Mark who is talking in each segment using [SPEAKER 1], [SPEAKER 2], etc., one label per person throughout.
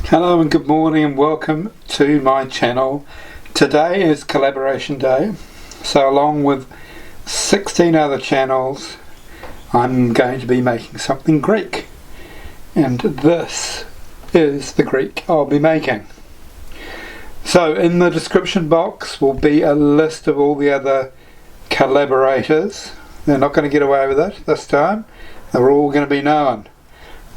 [SPEAKER 1] Hello and good morning and welcome to my channel. Today is collaboration day, so along with 16 other channels I'm going to be making something Greek, and this is the Greek I'll be making. So in the description box will be a list of all the other collaborators. They're not going to get away with it this time, they're all going to be known.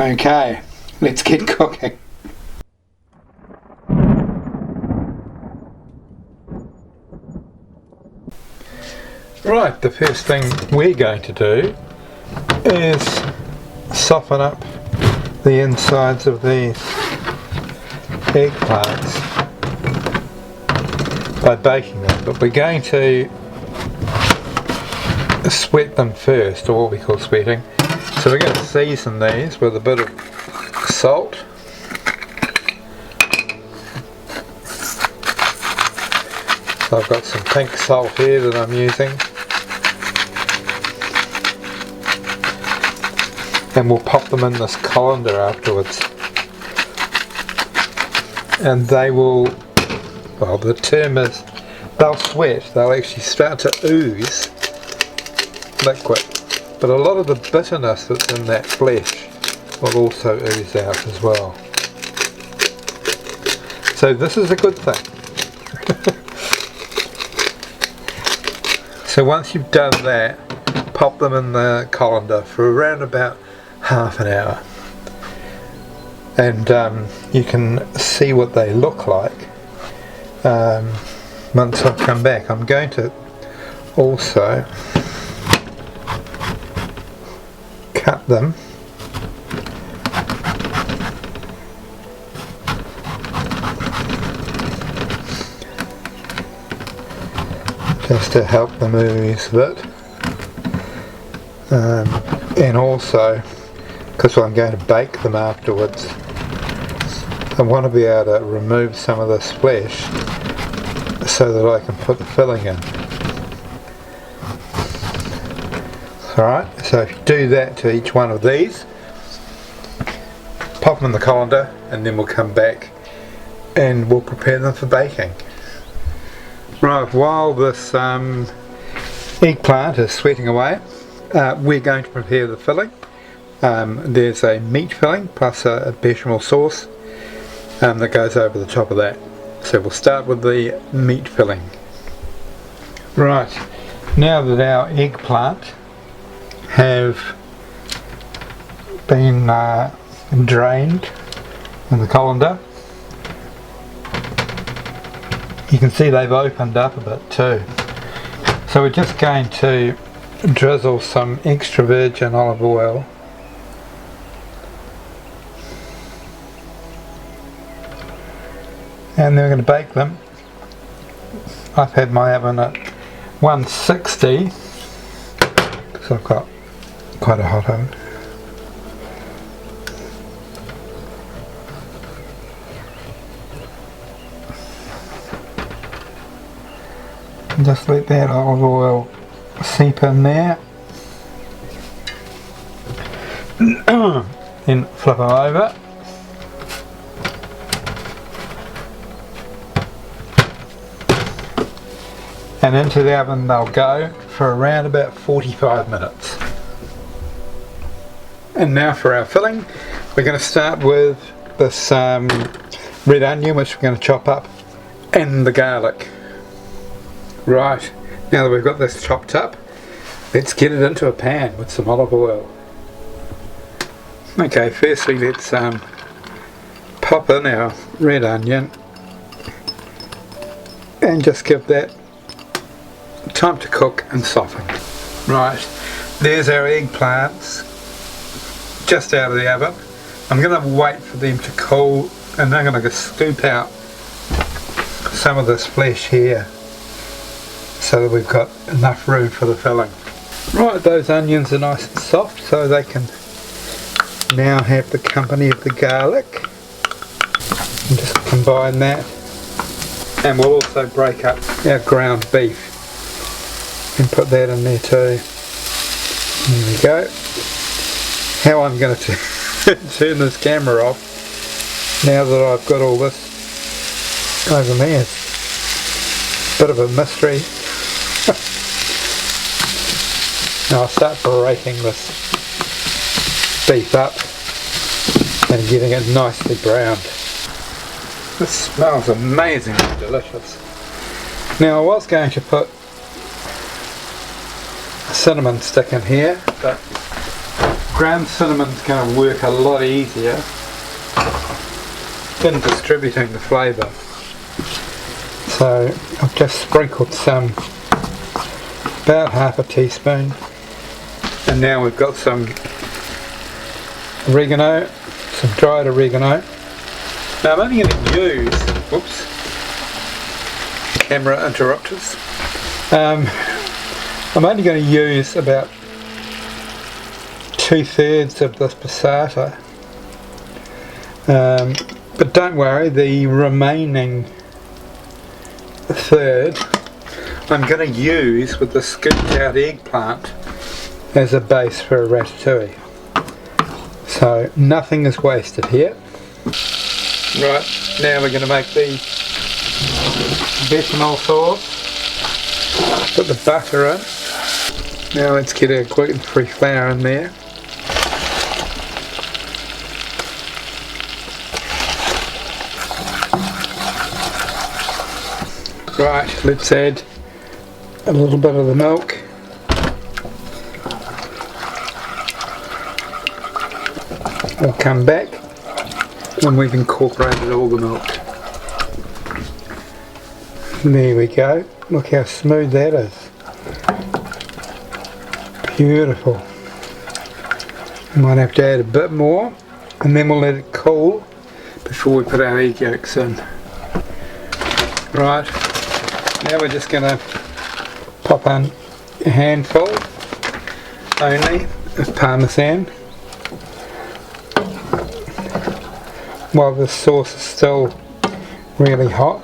[SPEAKER 1] Okay, let's get cooking. Right, the first thing we're going to do is soften up the insides of these eggplants by baking them, but we're going to sweat them first, or what we call sweating. So we're going to season these with a bit of salt, so I've got some pink salt here that I'm using. And we'll pop them in this colander afterwards, and they will, well, the term is they'll sweat, they'll actually start to ooze liquid, but a lot of the bitterness that's in that flesh will also ooze out as well, so this is a good thing. So once you've done that, pop them in the colander for around about half an hour, and you can see what they look like once I've come back. I'm going to also cut them just to help them ooze a bit, and also because I'm going to bake them afterwards, I want to be able to remove some of this flesh so that I can put the filling in. Alright, so if you do that to each one of these, pop them in the colander, and then we'll come back and we'll prepare them for baking. Right, while this eggplant is sweating away, we're going to prepare the filling. There's a meat filling plus a bechamel sauce that goes over the top of that. So we'll start with the meat filling. Right, now that our eggplant have been drained in the colander, you can see they've opened up a bit too. So we're just going to drizzle some extra virgin olive oil and then we're going to bake them. I've had my oven at 160 because I've got quite a hot oven. And just let that olive oil seep in there. Then flip them over. And into the oven they'll go for around about 45 minutes. And now for our filling, we're going to start with this red onion, which we're going to chop up, and the garlic. Right, now that we've got this chopped up, let's get it into a pan with some olive oil. Okay, firstly let's pop in our red onion and just give that time to cook and soften. Right, there's our eggplants just out of the oven. I'm going to wait for them to cool, and then I'm going to scoop out some of this flesh here so that we've got enough room for the filling. Right, those onions are nice and soft, so they can now have the company of the garlic. And just combine that, and we'll also break up our ground beef and put that in there too. There we go. How I'm going to turn this camera off Now that I've got all this over me, it's a bit of a mystery. Now I'll start breaking this beef up and getting it nicely browned. This smells amazingly delicious. Now I was going to put a cinnamon stick in here, but ground cinnamon's going to work a lot easier in distributing the flavour. So I've just sprinkled some, about half a teaspoon, and now we've got some oregano, some dried oregano. Now I'm only going to use, whoops, camera interrupters. I'm only going to use about 2/3 of this passata, but don't worry, the remaining third I'm going to use with the scooped out eggplant as a base for a ratatouille. So nothing is wasted here. Right, now we're going to make the bechamel sauce. Put the butter in. Now let's get our gluten-free flour in there. Right, let's add a little bit of the milk. We'll come back when we've incorporated all the milk. There we go. Look how smooth that is. Beautiful. We might have to add a bit more, and then we'll let it cool before we put our egg yolks in. Right, now we're just going to pop in a handful only of parmesan while the sauce is still really hot.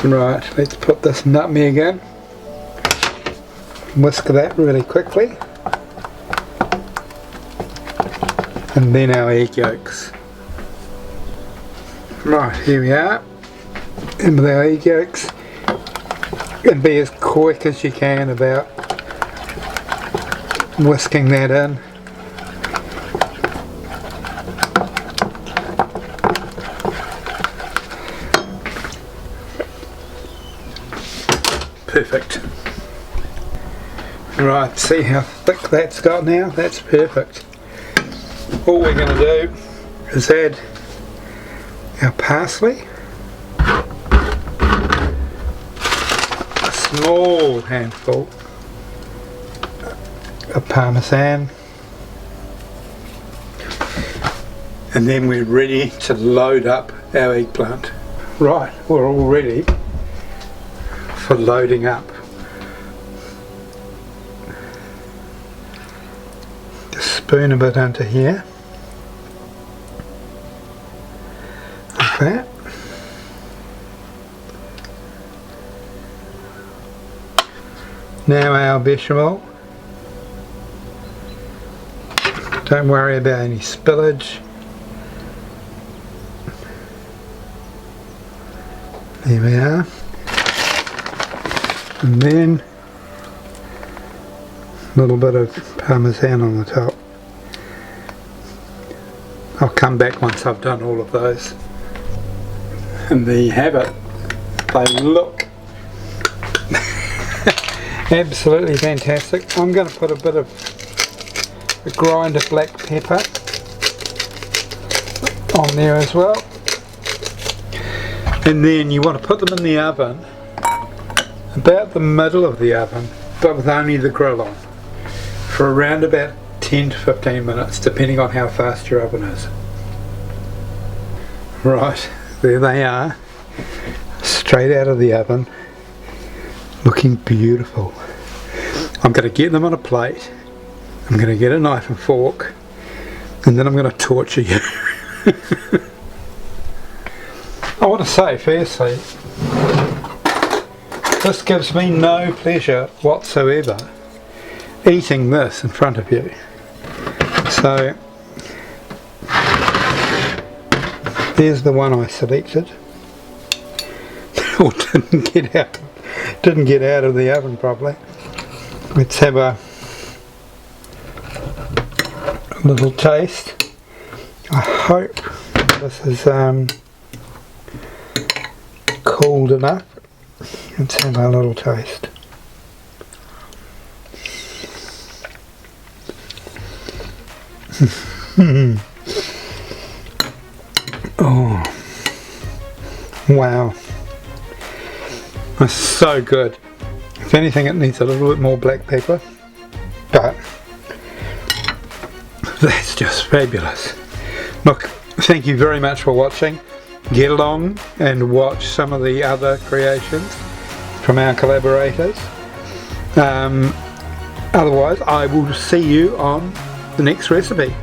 [SPEAKER 1] Right, let's put this nutmeg in. Whisk that really quickly. And then our egg yolks. Right, here we are. And with our egg yolks, and be as quick as you can about whisking that in. Perfect. Right, see how thick that's got now? That's perfect. All we're going to do is add our parsley, a small handful of parmesan, and then we're ready to load up our eggplant. Right, we're all ready for loading up. Just spoon a bit into here, like that. Now our bechamel. Don't worry about any spillage. There we are. And then a little bit of parmesan on the top. I'll come back once I've done all of those. And there you have it. They look absolutely fantastic. I'm going to put a bit of a grind of black pepper on there as well. And then you want to put them in the oven about the middle of the oven, but with only the grill on, for around about 10 to 15 minutes, depending on how fast your oven is. Right, there they are, straight out of the oven, looking beautiful. I'm going to get them on a plate, I'm going to get a knife and fork, and then I'm going to torture you. I want to say firstly, this gives me no pleasure whatsoever eating this in front of you. So There's the one I selected. Or didn't get out of the oven properly. Let's have a little taste. I hope this is cooled enough. Let's have a little taste. Oh, wow, that's so good. If anything, it needs a little bit more black pepper, but that's just fabulous. Look, thank you very much for watching. Get along and watch some of the other creations from our collaborators. Otherwise, I will see you on the next recipe.